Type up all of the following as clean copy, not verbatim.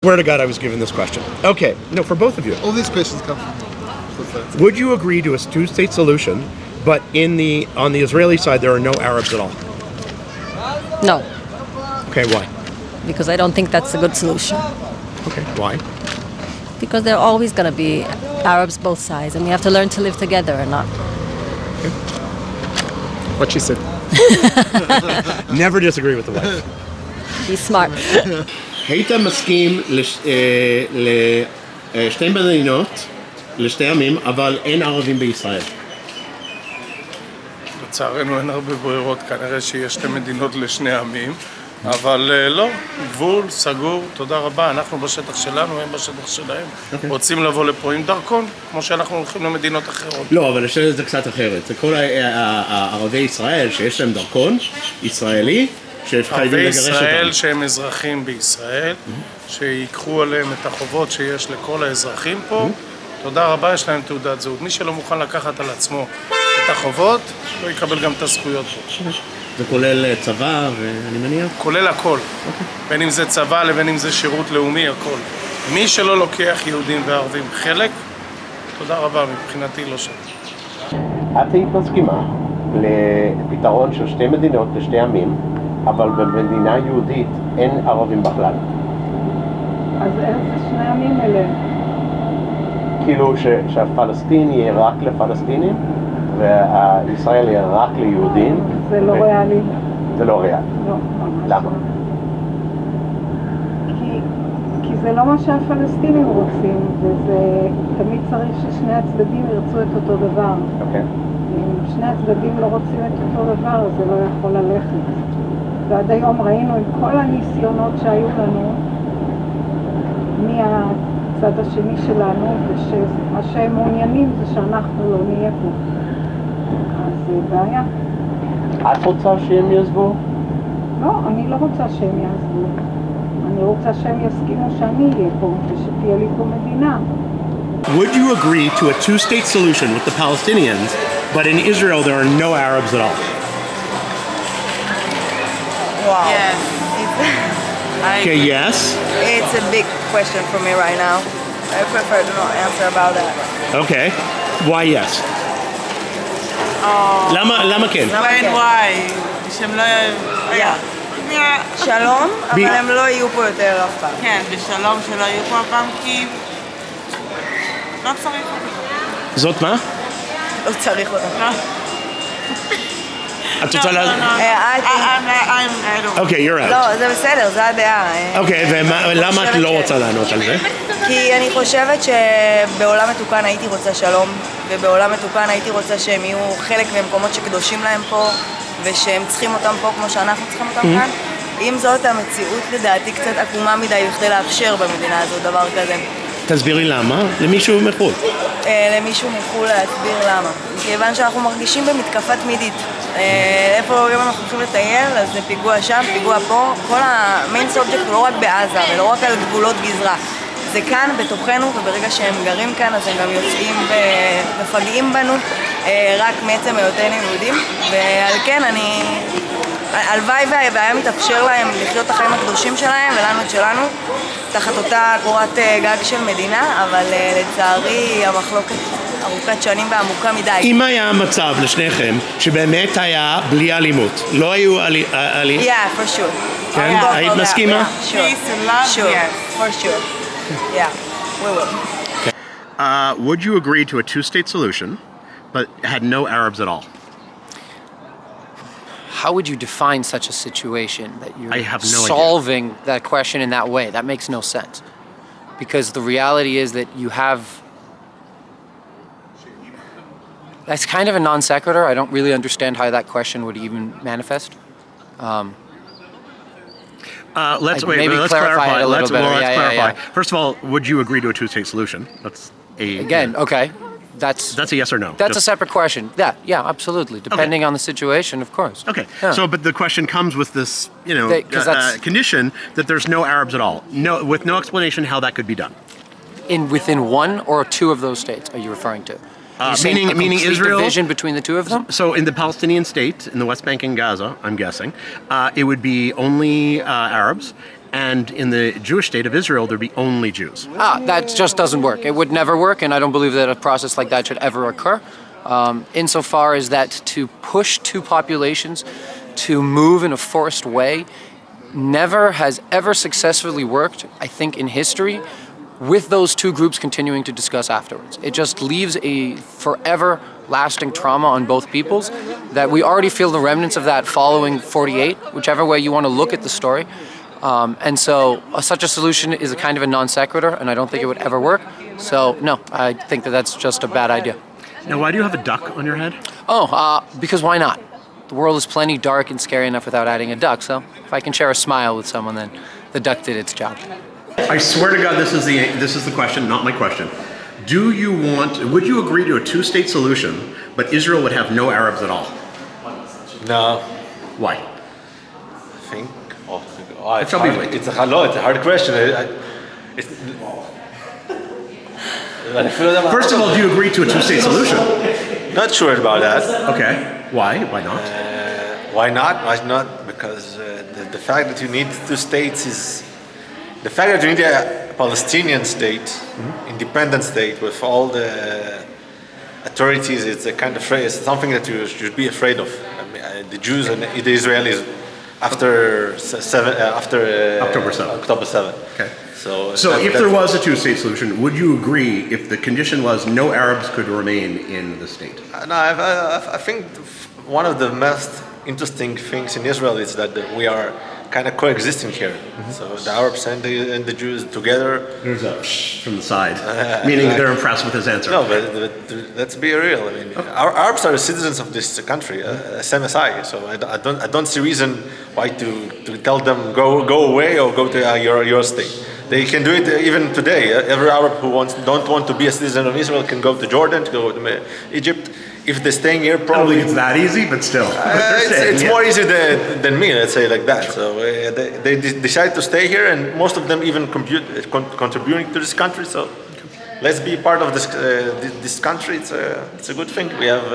Swear to God, I was given this question. Okay, no, for both of you. All these questions come from society. Would you agree to a two-state solution, but on the Israeli side there are no Arabs at all? No, Okay, why? because I don't think that's a good solution. Okay, why? Because there are always going to be Arabs both sides, and we have to learn to live together and not. What she said. Never disagree with the wife. Be smart. היית מסכים לשתי מדינות, לשתי עמים, אבל אין ערבים בישראל? לצערנו אין הרבה ברירות, כנראה שיש שתי מדינות לשני עמים, אבל לא, גבול, סגור, תודה רבה, אנחנו בשטח שלנו, הם בשטח שלהם, רוצים לבוא לפה עם דרכון, כמו שאנחנו הולכים למדינות אחרות. לא, אבל השאלה זה קצת אחרת, זה כל ערבי ישראל שיש להם דרכון ישראלי, ערבי ישראל שהם אזרחים בישראל, שיקחו עליהם את החובות שיש לכל האזרחים פה, תודה רבה, יש להם תעודת זהות. מי שלא מוכן לקחת על עצמו את החובות, לא יקבל גם את הזכויות פה. זה כולל צבא ואני מניח? כולל הכל, בין אם זה צבא לבין אם זה שירות לאומי, הכל. מי שלא לוקח יהודים וערבים חלק, תודה רבה, מבחינתי לא שם. את היית מסכימה לפתרון של שתי מדינות לשתי עמים, אבל במדינה יהודית אין ערבים בכלל. אז איך זה שני עמים אלה? כאילו שהפלסטין יהיה רק לפלסטינים וישראל יהיה רק ליהודים. זה לא ריאלי. זה לא ריאלי. לא, ממש. למה? כי זה לא מה שהפלסטינים רוצים, וזה תמיד צריך ששני הצדדים ירצו את אותו דבר. אוקיי. אם שני הצדדים לא רוצים את אותו דבר, זה לא יכול ללכת. ועד היום ראינו עם כל הניסיונות שהיו לנו מהצד השני שלנו, ושמה שהם מעוניינים זה שאנחנו לא נהיה פה. אז זה בעיה. את רוצה שהם יעזבו? לא, אני לא רוצה שהם יעזבו. אני רוצה שהם יסכימו שאני אהיה פה, ושתהיה לי פה מדינה. Would you agree to a two-state solution with the Palestinians, but in Israel there are no Arabs at all? Wow. Yes. Okay, yes. It's a big question for me right now. I prefer to not answer about that. Okay. Why yes? למה כן? explain why. שהם לא... שלום, אבל הם לא יהיו פה יותר אף פעם. כן, בשלום שלא יהיו פה הפעם, כי... לא צריך אותם. זאת מה? לא צריך אותם. לא. את רוצה אוקיי, you're out. לא, זה בסדר, זו הדעה. אוקיי, ולמה את לא רוצה לענות על זה? כי אני חושבת שבעולם מתוקן הייתי רוצה שלום, ובעולם מתוקן הייתי רוצה שהם יהיו חלק ממקומות שקדושים להם פה, ושהם צריכים אותם פה כמו שאנחנו צריכים אותם כאן. עם זאת, המציאות לדעתי קצת עקומה מדי בכדי לאפשר במדינה הזאת דבר כזה. תסבירי למה? למישהו מחו"ל. למישהו מחו"ל להסביר למה. כיוון שאנחנו מרגישים במתקפה תמידית. איפה גם אנחנו הולכים לטייל, אז זה פיגוע שם, פיגוע פה. כל המיין סובג'קט הוא לא רק בעזה ולא רק על גבולות גזרה. זה כאן, בתוכנו, וברגע שהם גרים כאן, אז הם גם יוצאים ומפגעים בנו, רק מעצם היותנו יהודים. ועל כן אני... הלוואי והיה מתאפשר להם לחיות את החיים הקדושים שלהם ולנו את שלנו תחת אותה קורת גג של מדינה, אבל לצערי המחלוקת ארוכת שנים ועמוקה מדי. אם היה מצב לשניכם שבאמת היה בלי אלימות, לא היו Yeah, for sure. כן? היית מסכימה? Sure. Peace and love, Sure, yes. for sure. Yeah, we will. Would you agree to a two-state solution, but had no Arabs at all? How would you define such a situation that you're I have no idea. solving that question in that way? That makes no sense. Because the reality is that you have... That's kind of a non sequitur. I don't really understand how that question would even manifest. Let's maybe clarify it a little bit. Let's clarify. Yeah. First of all, would you agree to a two-state solution? That's Again, okay. That's a yes or no. That's a separate question. Yeah, absolutely. Depending on the situation, of course. Okay. Yeah. So, but the question comes with this, condition that there's no Arabs at all. No, with no explanation how that could be done. Within one or two of those states, are you referring to? Meaning Israel. Division between the two of them. So in the Palestinian state, in the West Bank and Gaza, I'm guessing, it would be only Arabs, and in the Jewish state of Israel, there'd be only Jews. That just doesn't work. It would never work, and I don't believe that a process like that should ever occur. Insofar as that to push two populations to move in a forced way never has ever successfully worked, I think, in history, with those two groups continuing to discuss afterwards. It just leaves a forever lasting trauma on both peoples that we already feel the remnants of that following 48, whichever way you want to look at the story. And so such a solution is a kind of a non sequitur, and I don't think it would ever work. So no, I think that that's just a bad idea. Now, why do you have a duck on your head? Because why not? The world is plenty dark and scary enough without adding a duck, so if I can share a smile with someone, then the duck did its job. I swear to God, this is the question, not my question. Would you agree to a two-state solution, but Israel would have no Arabs at all? No. Why? I think. It's a hard question. First of all, do you agree to a two-state solution? Not sure about that. Okay. Why? Why not? Why not? Why not? Because the fact that you need two states is... The fact that you need a Palestinian state, independent state, with all the authorities, it's a kind of phrase, something that you should be afraid of. I mean, the Jews and the Israelis after October 7th. October 7th. Okay. So if there was a two-state solution, would you agree if the condition was no Arabs could remain in the state? No, I think one of the most interesting things in Israel is that we are kind of coexisting here. So the Arabs and the Jews together. There's a psh from the side, meaning they're impressed with his answer. No, but let's be real. I mean, our Arabs are citizens of this country, same as I. So I don't see reason why to tell them go away or go to your state. They can do it even today. Every Arab who don't want to be a citizen of Israel can go to Jordan, to go to Egypt. If they're staying here, probably... I don't think it's that easy, but still. It's more easy than me, let's say like that. So they decide to stay here, and most of them even contributing to this country. So let's be part of this country. It's a good thing. We have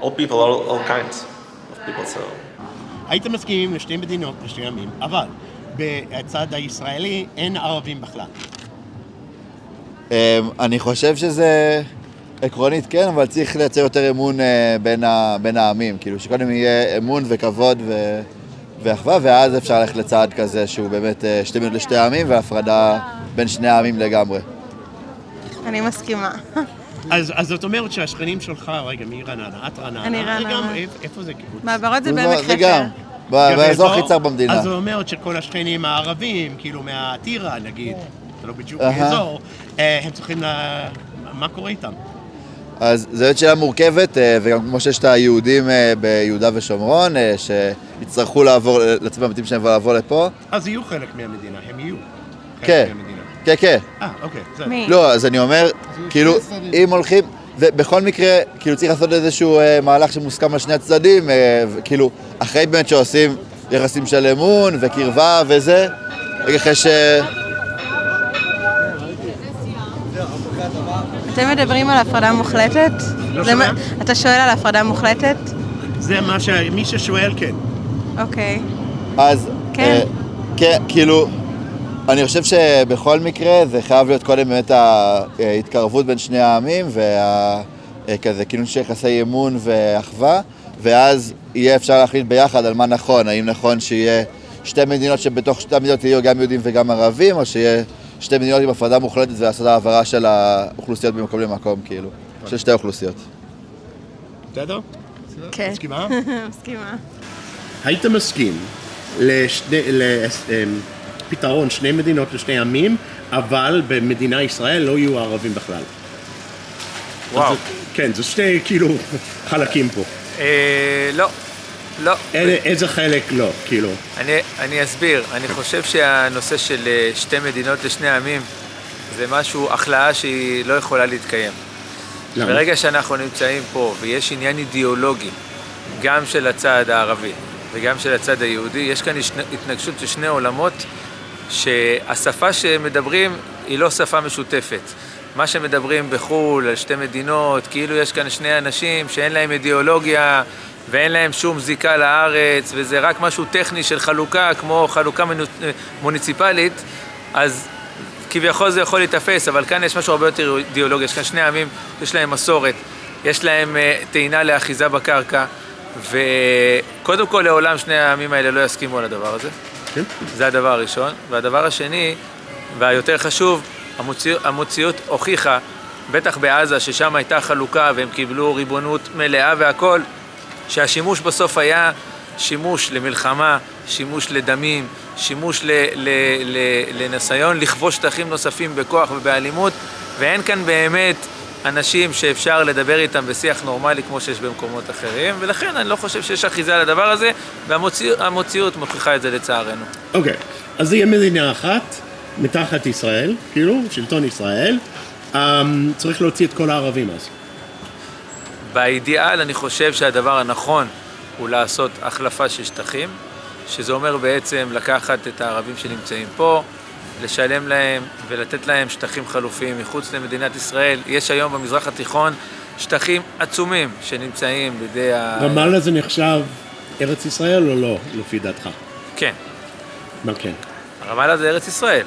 all people, all kinds of people. So. היית מסכים לשתי מדינות, לשתי עמים, אבל בצד הישראלי אין ערבים בכלל. אני חושב שזה... עקרונית כן, אבל צריך לייצר יותר אמון בין העמים, כאילו שקודם יהיה אמון וכבוד ואחווה, ואז אפשר ללכת לצעד כזה שהוא באמת שתי מדינות לשתי העמים והפרדה בין שני העמים לגמרי. אני מסכימה. אז זאת אומרת שהשכנים שלך, רגע, מי רעננה? את רעננה? אני רעננה. איפה זה קיבוץ? מעברות זה בעמק חפר. זה גם, באזור הכי צר במדינה. אז זאת אומרת שכל השכנים הערבים, כאילו מהטירה נגיד, זה לא בדיוק באזור, הם צריכים מה קורה איתם? אז זו עוד שאלה מורכבת, וגם כמו שיש את היהודים ביהודה ושומרון, שיצטרכו לעבור, לצאת מהמתים שלהם ולעבור לפה. אז יהיו חלק מהמדינה, הם יהיו כן, חלק מהמדינה. כן, כן. אוקיי. מי? לא, אז אני אומר, כאילו, אם הולכים, ובכל מקרה, כאילו צריך לעשות איזשהו מהלך שמוסכם על שני הצדדים, כאילו, אחרי באמת שעושים יחסים של אמון וקרבה וזה, אחרי אתם מדברים על הפרדה מוחלטת? לא שומע. אתה שואל על הפרדה מוחלטת? זה מי ששואל כן. אוקיי. אז, כן. כן, כאילו, אני חושב שבכל מקרה זה חייב להיות קודם באמת ההתקרבות בין שני העמים, וכזה כינון של יחסי אמון ואחווה, ואז יהיה אפשר להחליט ביחד על מה נכון, האם נכון שיהיה שתי מדינות שבתוך שתי מדינות יהיו גם יהודים וגם ערבים, או שיהיה שתי מדינות עם הפרדה מוחלטת ולעשות העברה של האוכלוסיות במקום למקום, כאילו, של שתי אוכלוסיות. בסדר? כן. מסכימה? מסכימה. היית מסכים לפתרון שני מדינות לשני עמים, אבל במדינה ישראל לא יהיו ערבים בכלל. וואו. כן, זה שתי כאילו חלקים פה. לא. לא. איזה חלק לא, כאילו? אני אסביר. אני חושב שהנושא של שתי מדינות לשני עמים זה משהו, החלאה שהיא לא יכולה להתקיים. למה? ברגע שאנחנו נמצאים פה ויש עניין אידיאולוגי, גם של הצד הערבי וגם של הצד היהודי, יש כאן התנגשות של שני עולמות שהשפה שמדברים היא לא שפה משותפת. מה שמדברים בחול על שתי מדינות, כאילו יש כאן שני אנשים שאין להם אידיאולוגיה ואין להם שום זיקה לארץ, וזה רק משהו טכני של חלוקה, כמו חלוקה מוניציפלית, אז כביכול זה יכול להתאפס, אבל כאן יש משהו הרבה יותר אידיאולוגי. יש כאן שני עמים, יש להם מסורת, יש להם טעינה לאחיזה בקרקע, וקודם כל לעולם שני העמים האלה לא יסכימו על הדבר הזה. זה הדבר הראשון. והדבר השני, והיותר חשוב, המציאות הוכיחה, בטח בעזה, ששם הייתה חלוקה והם קיבלו ריבונות מלאה והכל, שהשימוש בסוף היה שימוש למלחמה, שימוש לדמים, שימוש לניסיון לכבוש שטחים נוספים בכוח ובאלימות, ואין כאן באמת אנשים שאפשר לדבר איתם בשיח נורמלי כמו שיש במקומות אחרים, ולכן אני לא חושב שיש אחיזה לדבר הזה, והמציאות מוכיחה את זה לצערנו. אוקיי, אז זה יהיה מדינה אחת, מתחת ישראל, כאילו, שלטון ישראל, צריך להוציא את כל הערבים אז. באידיאל אני חושב שהדבר הנכון הוא לעשות החלפה של שטחים, שזה אומר בעצם לקחת את הערבים שנמצאים פה, לשלם להם ולתת להם שטחים חלופיים מחוץ למדינת ישראל. יש היום במזרח התיכון שטחים עצומים שנמצאים בידי רמאללה זה נחשב ארץ ישראל או לא, לפי דעתך? כן. מה כן? רמאללה זה ארץ ישראל.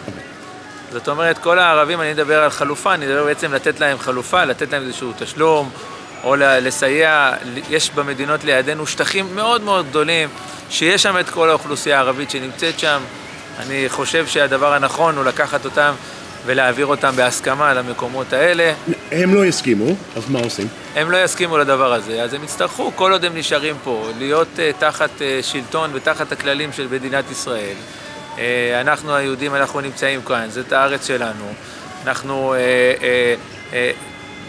זאת אומרת, כל הערבים, אני מדבר על חלופה, אני מדבר בעצם לתת להם חלופה, לתת להם איזשהו תשלום, או לסייע. יש במדינות לידינו שטחים מאוד מאוד גדולים, שיש שם את כל האוכלוסייה הערבית שנמצאת שם. אני חושב שהדבר הנכון הוא לקחת אותם ולהעביר אותם בהסכמה למקומות האלה. הם לא יסכימו, אז מה עושים? הם לא יסכימו לדבר הזה, אז הם יצטרכו, כל עוד הם נשארים פה, להיות תחת שלטון ותחת הכללים של מדינת ישראל. אנחנו היהודים, אנחנו נמצאים כאן, זאת הארץ שלנו. אנחנו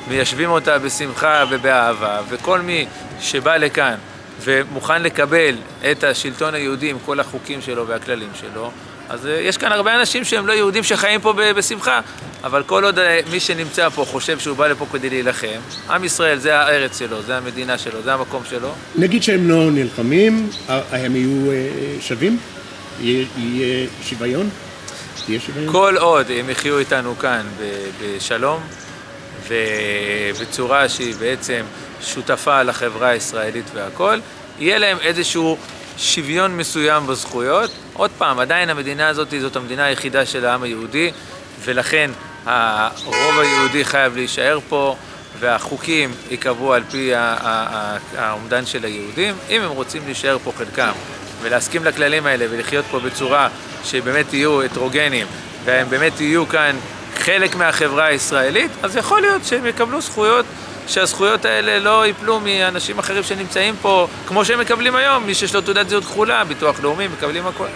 מיישבים אותה בשמחה ובאהבה, וכל מי שבא לכאן ומוכן לקבל את השלטון היהודי עם כל החוקים שלו והכללים שלו, אז יש כאן הרבה אנשים שהם לא יהודים שחיים פה בשמחה, אבל כל עוד מי שנמצא פה חושב שהוא בא לפה כדי להילחם, עם ישראל זה הארץ שלו, זה המדינה שלו, זה המקום שלו. נגיד שהם לא נלחמים, הם יהיו שווים? יהיה שוויון? כל עוד הם יחיו איתנו כאן בשלום, ובצורה שהיא בעצם שותפה לחברה הישראלית והכל, יהיה להם איזשהו שוויון מסוים בזכויות. עוד פעם, עדיין המדינה הזאת זאת המדינה היחידה של העם היהודי, ולכן הרוב היהודי חייב להישאר פה, והחוקים יקבעו על פי העומדן של היהודים. אם הם רוצים להישאר פה חלקם, ולהסכים לכללים האלה ולחיות פה בצורה שבאמת יהיו הטרוגנים, והם באמת יהיו כאן חלק מהחברה הישראלית, אז יכול להיות שהם יקבלו זכויות, שהזכויות האלה לא ייפלו מאנשים אחרים שנמצאים פה, כמו שהם מקבלים היום, מי שיש לו תעודת זהות כחולה, ביטוח לאומי, מקבלים הכל.